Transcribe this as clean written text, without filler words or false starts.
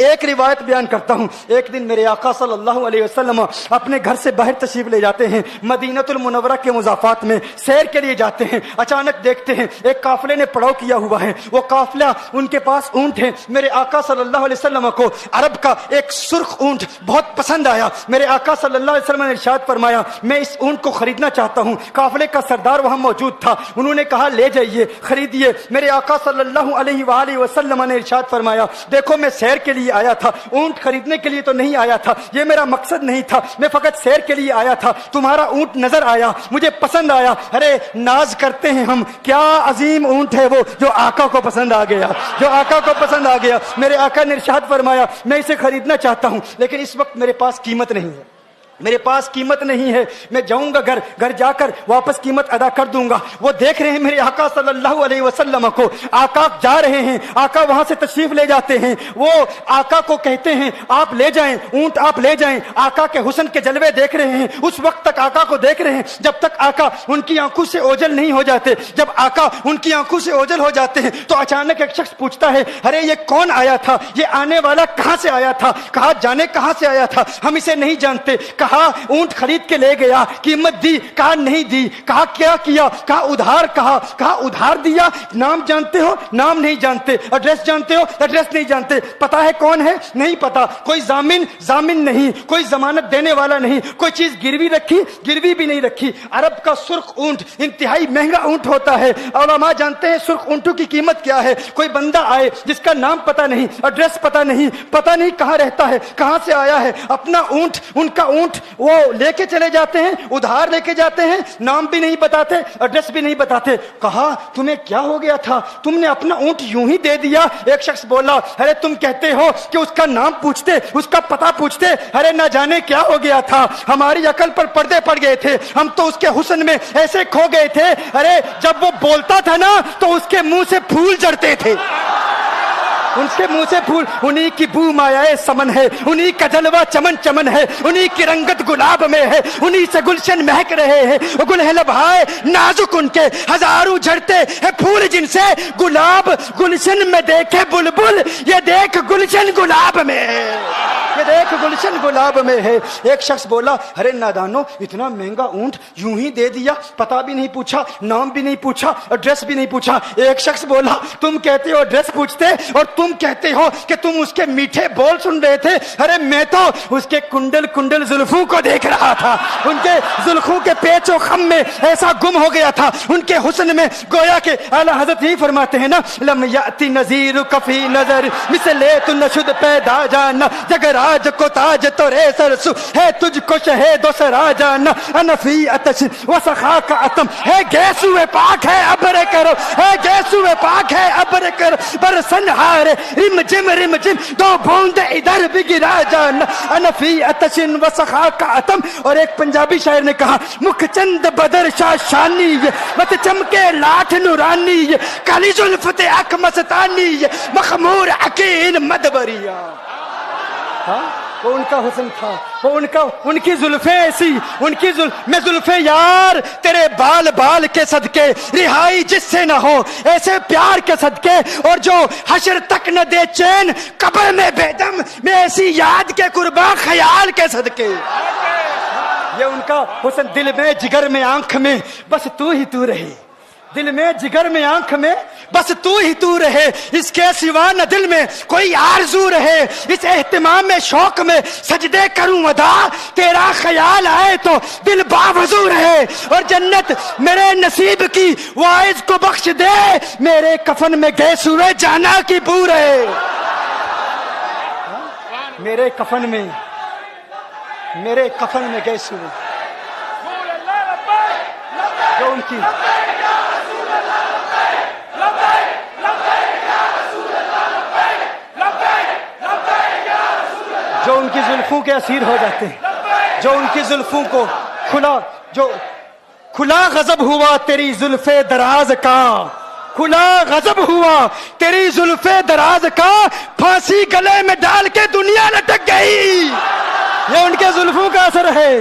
ایک روایت بیان کرتا ہوں. ایک دن میرے آقا صلی اللہ علیہ وسلم اپنے گھر سے باہر تشریف لے جاتے ہیں, مدینہ المنورہ کے مضافات میں سیر کے لیے جاتے ہیں. اچانک دیکھتے ہیں ایک قافلے نے پڑاؤ کیا ہوا ہے. وہ قافلہ, ان کے پاس اونٹ ہے. میرے آقا صلی اللہ علیہ وسلم کو عرب کا ایک سرخ اونٹ بہت پسند آیا. میرے آقا صلی اللہ علیہ وسلم نے ارشاد فرمایا میں اس اونٹ کو خریدنا چاہتا ہوں. قافلے کا سردار وہاں موجود تھا. انہوں نے کہا لے جائیے, خریدیے. میرے آقا صلی اللہ علیہ وآلہ وسلم نے ارشاد فرمایا دیکھو میں سیر کے لیے آیا تھا, اونٹ خریدنے کے لیے تو نہیں آیا تھا, یہ میرا مقصد نہیں تھا, میں فقط سیر کے لیے آیا تھا. تمہارا اونٹ نظر آیا, مجھے پسند آیا. ارے ناز کرتے ہیں ہم, کیا عظیم اونٹ ہے وہ جو آقا کو پسند آ گیا, جو آقا کو پسند آ گیا. میرے آقا نے ارشاد فرمایا میں اسے خریدنا چاہتا ہوں لیکن اس وقت میرے پاس قیمت نہیں ہے, میرے پاس قیمت نہیں ہے. میں جاؤں گا گھر جا کر واپس قیمت ادا کر دوں گا. وہ دیکھ رہے ہیں میرے آقا صلی اللہ علیہ وسلم کو, آقا جا رہے ہیں, آقا وہاں سے تشریف لے جاتے ہیں. وہ آقا کو کہتے ہیں آپ لے جائیں, اونٹ آپ لے جائیں. آقا کے حسن کے جلوے دیکھ رہے ہیں, اس وقت تک آقا کو دیکھ رہے ہیں جب تک آقا ان کی آنکھوں سے اوجھل نہیں ہو جاتے. جب آقا ان کی آنکھوں سے اوجھل ہو جاتے ہیں تو اچانک ایک شخص پوچھتا ہے ارے یہ کون آیا تھا, یہ آنے والا کہاں سے آیا تھا؟ کہا جانے کہاں سے آیا تھا, ہم اسے نہیں جانتے. کہا اونٹ خرید کے لے گیا, قیمت دی؟ کہا نہیں دی. کہا کیا کیا؟ کہا ادھار. کہا ادھار دیا. نام جانتے ہو؟ نام نہیں جانتے. ایڈریس جانتے ہو؟ ایڈریس نہیں جانتے. پتا ہے کون ہے؟ نہیں پتا. کوئی ضامن نہیں, کوئی ضمانت دینے والا نہیں, کوئی چیز گروی رکھی؟ گروی بھی نہیں رکھی. عرب کا سرخ اونٹ انتہائی مہنگا اونٹ ہوتا ہے. علماء جانتے ہیں سرخ اونٹوں کی قیمت کیا ہے. کوئی بندہ آئے جس کا نام پتا نہیں, ایڈریس پتا نہیں کہاں رہتا ہے, کہاں سے آیا ہے, اپنا اونٹ, ان کا اونٹ وہ لے کے چلے جاتے ہیں, ادھار لے کے جاتے ہیں, نام بھی نہیں بتاتے, ایڈریس بھی نہیں بتاتے. کہا تمہیں کیا ہو گیا تھا, تم نے اپنا اونٹ یوں ہی دے دیا؟ ایک شخص بولا ارے تم کہتے ہو کہ اس کا نام پوچھتے, اس کا پتہ پوچھتے, ارے نہ جانے کیا ہو گیا تھا, ہماری عقل پر پردے پڑ گئے تھے, ہم تو اس کے حسن میں ایسے کھو گئے تھے. ارے جب وہ بولتا تھا نا تو اس کے منہ سے پھول جھڑتے تھے, ان کے منہ سے پھول. انہی کی بو مایائے سمن ہے, انہی کا جلوہ چمن چمن ہے, انہی کی رنگت گلاب میں ہے, انہی سے گلشن مہک رہے ہیں. گل ہے لبہائے نازک ان کے, ہزاروں جھڑتے ہیں پھول جن سے گلاب گلشن میں دیکھے بلبل, یہ دیکھ گلشن گلاب میں ہے, یہ دیکھ گلشن گلاب میں ہے. ایک شخص بولا ارے نادانو اتنا مہنگا اونٹ یوں ہی دے دیا, پتہ بھی نہیں پوچھا, نام بھی نہیں پوچھا, ایڈریس بھی نہیں پوچھا. ایک شخص بولا تم کہتے ہو ایڈریس پوچھتے اور تم کہتے ہو کہ تم اس کے میٹھے بول سن رہے تھے. ارے میں تو اس کے کنڈل زلفوں کو دیکھ رہا تھا, ان کے زلفوں کے پیچ و خم میں ایسا گم ہو گیا تھا, ان کے حسن میں. گویا کہ اعلیٰ حضرت ہی فرماتے ہیں نا لم یاتی نذیر کفی نظر مثل تو نشد پیدا جانا, جگر آج کو تاج تو رے سرسو ہے تجھ کو شہید و سرا جانا, انفی اتش و سخا کا اتم ہے گیسو پاک ہے ابر کرو, ہے گیسو پاک ہے ابر کرو, برسن ہار رم جم دو بوند ادھر بھی گرا جانا, انفی اتش و سخا کا اتم. اور ایک پنجابی شاعر نے کہا مکھ چند بدر شاہ شانی, مت چمکے لاٹھ نورانی, کالی زلفت اک مستانی, مخمور عقیل مدبریا. وہ ان کا حسن تھا, وہ ان کی زلفیں ایسی, ان کی میں زلفیں یار تیرے بال کے صدقے, رہائی جس سے نہ ہو ایسے پیار کے صدقے, اور جو حشر تک نہ دے چین قبر میں بیدم, میں ایسی یاد کے قرباں خیال کے صدقے. یہ ان کا حسن, دل میں جگر میں آنکھ میں بس تو ہی تو رہے, دل میں جگر میں آنکھ میں بس تو ہی تو رہے, اس کے سوا نہ دل میں کوئی آرزو رہے. اس اہتمام میں شوق میں سجدے کروں ادا, تیرا خیال آئے تو دل باوضو رہے. اور جنت میرے نصیب کی وائز کو بخش دے, میرے کفن میں گیس ہوئے جانا کی بو رہے. میرے کفن میں گیس ہوئے جو ان کی جو ان کی زلفوں کے اسیر ہو جاتے ہیں, جو ان کی زلفوں کو کھلا غضب ہوا تیری زلف دراز کا, کھلا غضب ہوا تیری زلف دراز کا, پھانسی گلے میں ڈال کے دنیا لٹک گئی. یہ ان کے زلفوں کا اثر ہے,